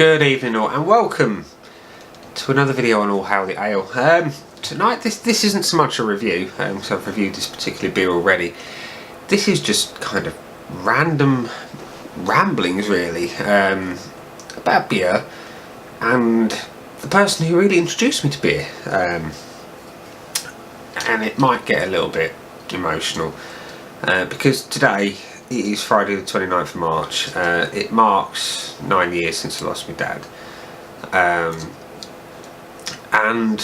Good evening all, and welcome to another video on All Hail the Ale. Tonight this isn't so much a review, because I've reviewed this particular beer already. This is just kind of random ramblings really, about beer and the person who really introduced me to beer. And it might get a little bit emotional, because today it is Friday the 29th of March. It marks 9 years since I lost my dad. And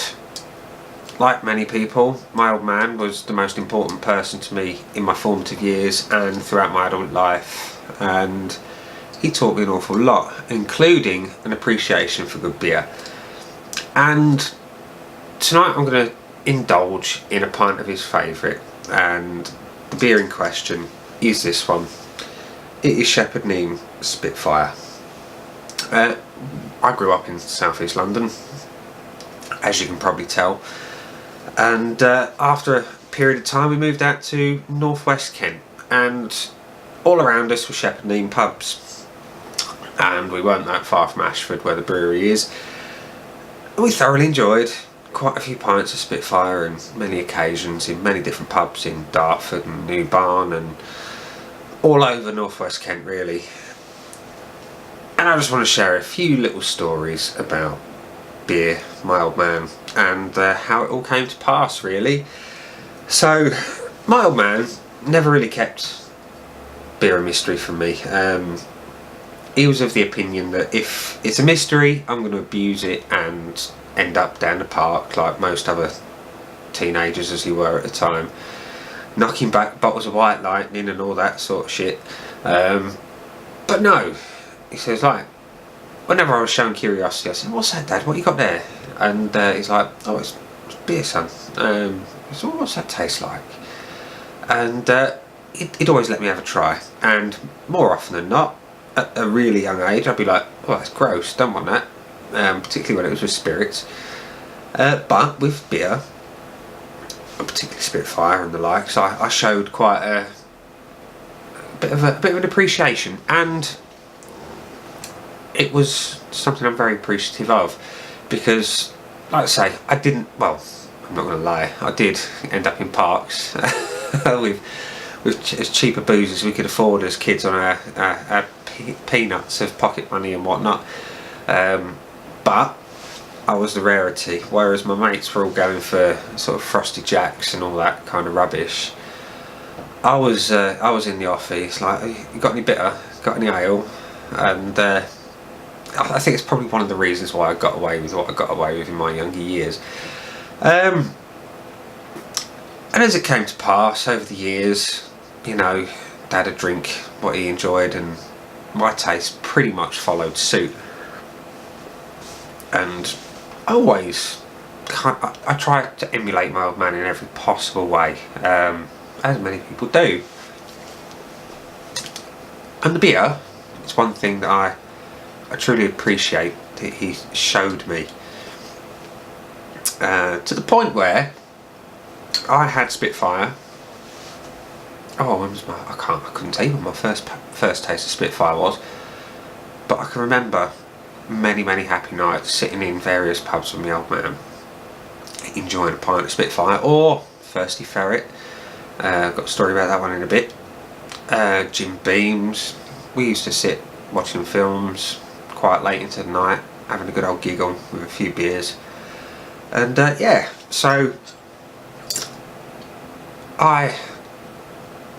like many people, my old man was the most important person to me in my formative years and throughout my adult life. And he taught me an awful lot, including an appreciation for good beer. And tonight I'm going to indulge in a pint of his favourite, and the beer in question is this one. It is Shepherd Neame Spitfire. I grew up in South East London, as you can probably tell, and after a period of time we moved out to northwest Kent, and all around us were Shepherd Neame pubs, and we weren't that far from Ashford where the brewery is. We thoroughly enjoyed quite a few pints of Spitfire on many occasions in many different pubs in Dartford and New Barn and all over northwest Kent really. And I just want to share a few little stories about beer, my old man, and how it all came to pass really. So my old man never really kept beer a mystery from me. He was of the opinion that if it's a mystery, I'm going to abuse it and end up down the park like most other teenagers as he were at the time, knocking back bottles of White Lightning and all that sort of shit. But no, he says, like, whenever I was showing curiosity, I said, "What's that, Dad? What you got there?" And he's like, "Oh, it's beer, son." I said, "What's that taste like?" And he'd always let me have a try, and more often than not, at a really young age, I'd be like, "Oh, that's gross, don't want that," particularly when it was with spirits. But with beer, particularly Spitfire and the like, so I showed quite a bit of an appreciation, and it was something I'm very appreciative of, because, like I say, I'm not going to lie, I did end up in parks with as cheap a booze as we could afford as kids on our peanuts of pocket money and whatnot. But I was the rarity, whereas my mates were all going for sort of Frosty Jacks and all that kind of rubbish. I was in the office like, "You got any bitter? Got any ale?" And I think it's probably one of the reasons why I got away with what I got away with in my younger years. And as it came to pass over the years, you know, Dad would drink what he enjoyed, and my taste pretty much followed suit. And I tried to emulate my old man in every possible way, as many people do. And the beer, it's one thing that I truly appreciate that he showed me, to the point where I had Spitfire. I couldn't tell you when my first taste of Spitfire was, but I can remember many happy nights sitting in various pubs with my old man, enjoying a pint of Spitfire or Thirsty Ferret. I've got a story about that one in a bit. Jim Beam's. We used to sit watching films quite late into the night, having a good old giggle with a few beers. And yeah, so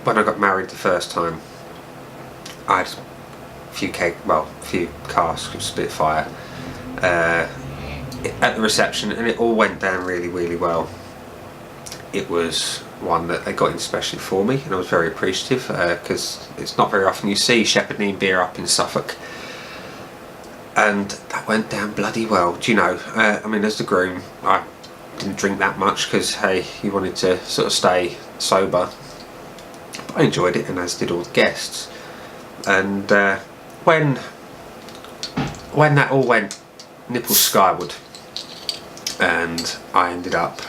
when I got married the first time, I had a few casks of Spitfire at the reception, and it all went down really well. It was one that they got in specially for me, and I was very appreciative, because it's not very often you see Shepherd Neame beer up in Suffolk, and that went down bloody well. Do you know, I mean, as the groom, I didn't drink that much because, hey, you wanted to sort of stay sober, but I enjoyed it, and as did all the guests. And when that all went nipples skyward, and I ended up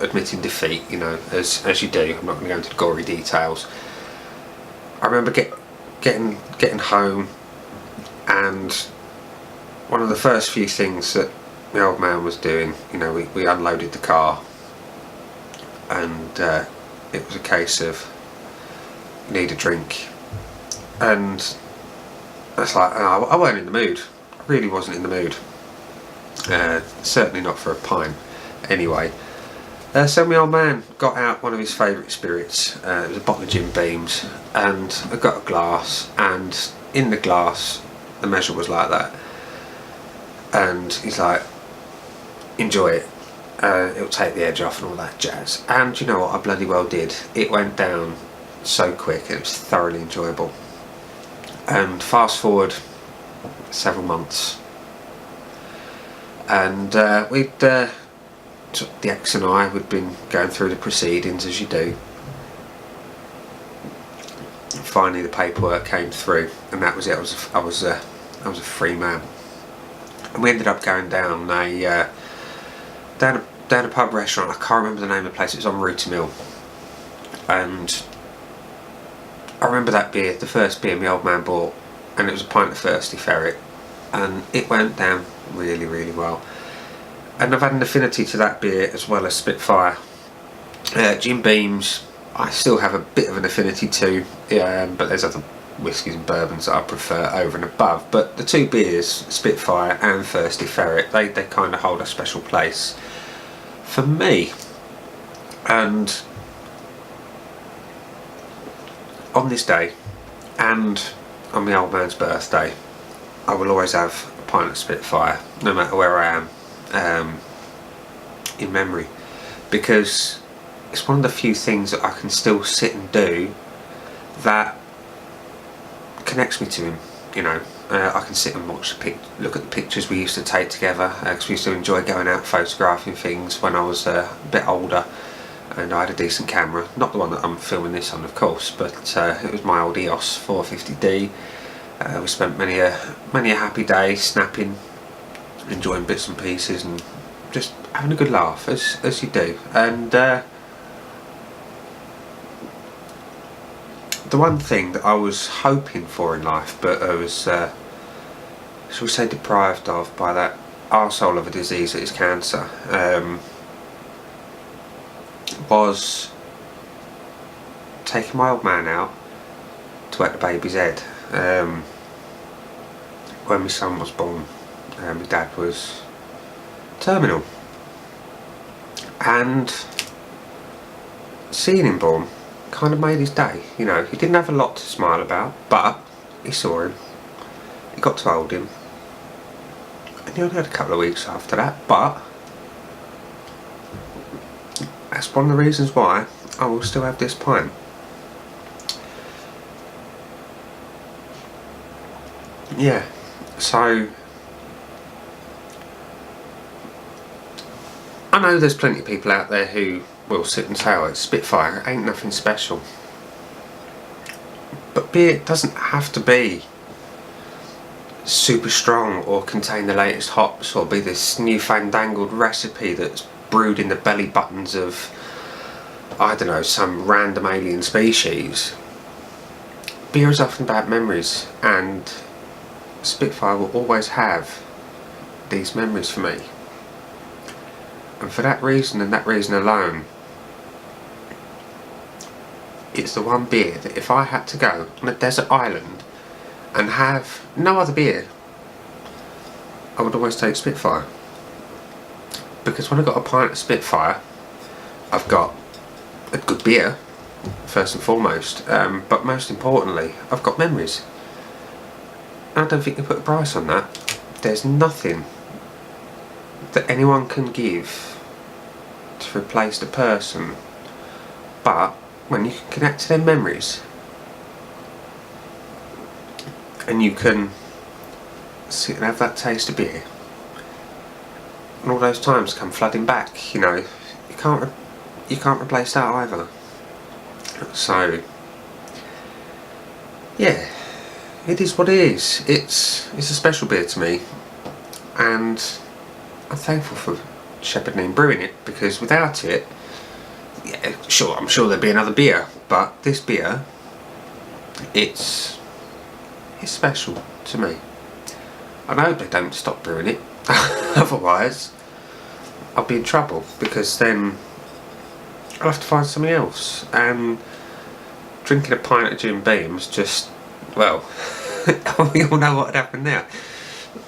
admitting defeat, you know, as you do. I'm not going to go into the gory details. I remember getting home, and one of the first few things that my old man was doing, you know, we unloaded the car, and it was a case of need a drink, and it's like I weren't in the mood. I really wasn't in the mood. Certainly not for a pint. Anyway, so my old man got out one of his favourite spirits. It was a bottle of Jim Beams, and I got a glass, and in the glass the measure was like that, and he's like, enjoy it, it'll take the edge off and all that jazz. And you know what, I bloody well did. It went down so quick, and it was thoroughly enjoyable. And fast forward several months, and the ex and I, we'd been going through the proceedings as you do. Finally the paperwork came through, and that was it. I was a free man. And we ended up going down a pub restaurant. I can't remember the name of the place. It was on Rooty Mill, and I remember that beer, the first beer my old man bought, and it was a pint of Thirsty Ferret, and it went down really, really well. And I've had an affinity to that beer as well as Spitfire. Jim Beams, I still have a bit of an affinity to, but there's other whiskies and bourbons that I prefer over and above. But the two beers, Spitfire and Thirsty Ferret, they kind of hold a special place for me. And on this day, and on my old man's birthday, I will always have a pint of Spitfire, no matter where I am, in memory, because it's one of the few things that I can still sit and do that connects me to him. You know, I can sit and look at the pictures we used to take together, because we used to enjoy going out photographing things when I was a bit older. And I had a decent camera, not the one that I'm filming this on, of course, but it was my old EOS 450D. We spent many a happy day snapping, enjoying bits and pieces, and just having a good laugh, as you do. And the one thing that I was hoping for in life, but I was, shall we say, deprived of by that arsehole of a disease that is cancer, was taking my old man out to wet the baby's head. When my son was born, my dad was terminal, and seeing him born kind of made his day. You know, he didn't have a lot to smile about, but he saw him, he got to hold him, and he only had a couple of weeks after that, but that's one of the reasons why I will still have this pint. Yeah, so I know there's plenty of people out there who will sit and say, oh, it's Spitfire, it ain't nothing special. But beer doesn't have to be super strong or contain the latest hops or be this newfandangled recipe that's brewed in the belly buttons of, I don't know, some random alien species. Beer is often about memories, and Spitfire will always have these memories for me. And for that reason, and that reason alone, it's the one beer that if I had to go on a desert island and have no other beer, I would always take Spitfire. Because when I've got a pint of Spitfire, I've got a good beer, first and foremost, but most importantly, I've got memories. And I don't think you put a price on that. There's nothing that anyone can give to replace the person, but when you can connect to their memories, and you can sit and have that taste of beer, and all those times come flooding back, you know, you can't replace that either. So yeah, it is what it is. It's a special beer to me, and I'm thankful for Shepherd Neame brewing it, because without it, yeah, sure, I'm sure there'd be another beer, but this beer, it's special to me. And I hope they don't stop brewing it. Otherwise, I'll be in trouble, because then I'll have to find something else. And drinking a pint of Jim Beam's just, well, we all know what would happen now.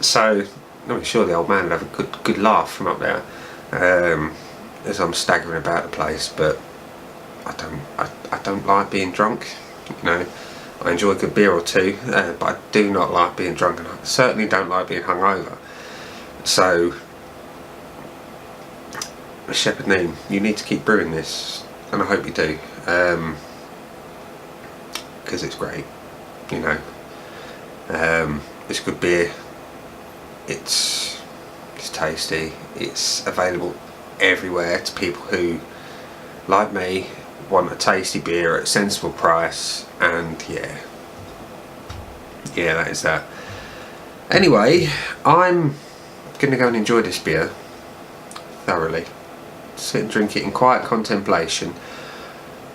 So I'm sure the old man would have a good laugh from up there, as I'm staggering about the place. But I don't like being drunk. You know, I enjoy a good beer or two, but I do not like being drunk, and I certainly don't like being hungover. So, Shepherd Neame, you need to keep brewing this, and I hope you do, because it's great. You know, it's good beer. It's tasty. It's available everywhere to people who, like me, want a tasty beer at a sensible price. And yeah, that is that. Anyway, I'm gonna go and enjoy this beer thoroughly, sit and drink it in quiet contemplation,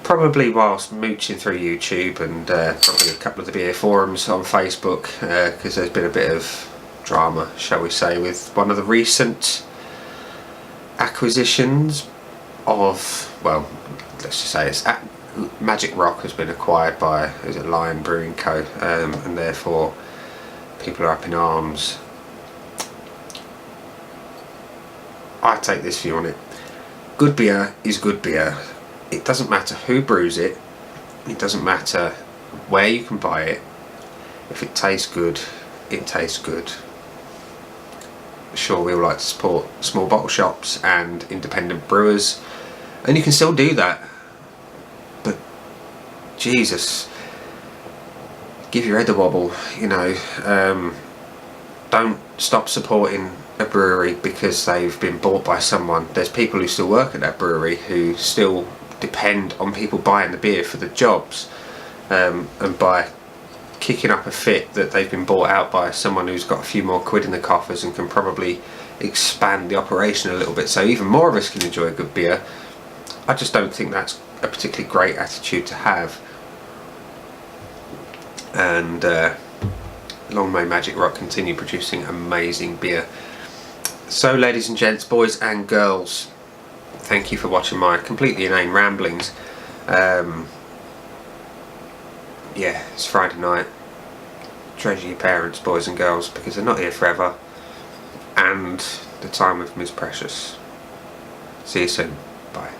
probably whilst mooching through YouTube and probably a couple of the beer forums on Facebook, because there's been a bit of drama, shall we say, with one of the recent acquisitions of, well, let's just say it's Magic Rock has been acquired by, is it Lion Brewing Co, and therefore people are up in arms. I take this view on it. Good beer is good beer. It doesn't matter who brews it. It doesn't matter where you can buy it. If it tastes good, it tastes good. Sure, we all like to support small bottle shops and independent brewers, and you can still do that. But Jesus, give your head a wobble. You know, don't stop supporting a brewery because they've been bought by someone. There's people who still work at that brewery who still depend on people buying the beer for the jobs, and by kicking up a fit that they've been bought out by someone who's got a few more quid in the coffers and can probably expand the operation a little bit so even more of us can enjoy a good beer. I just don't think that's a particularly great attitude to have. And long may Magic Rock continue producing amazing beer. So, ladies and gents, boys and girls, thank you for watching my completely inane ramblings. Yeah, it's Friday night. Treasure your parents, boys and girls, because they're not here forever, and the time with them is precious. See you soon. Bye.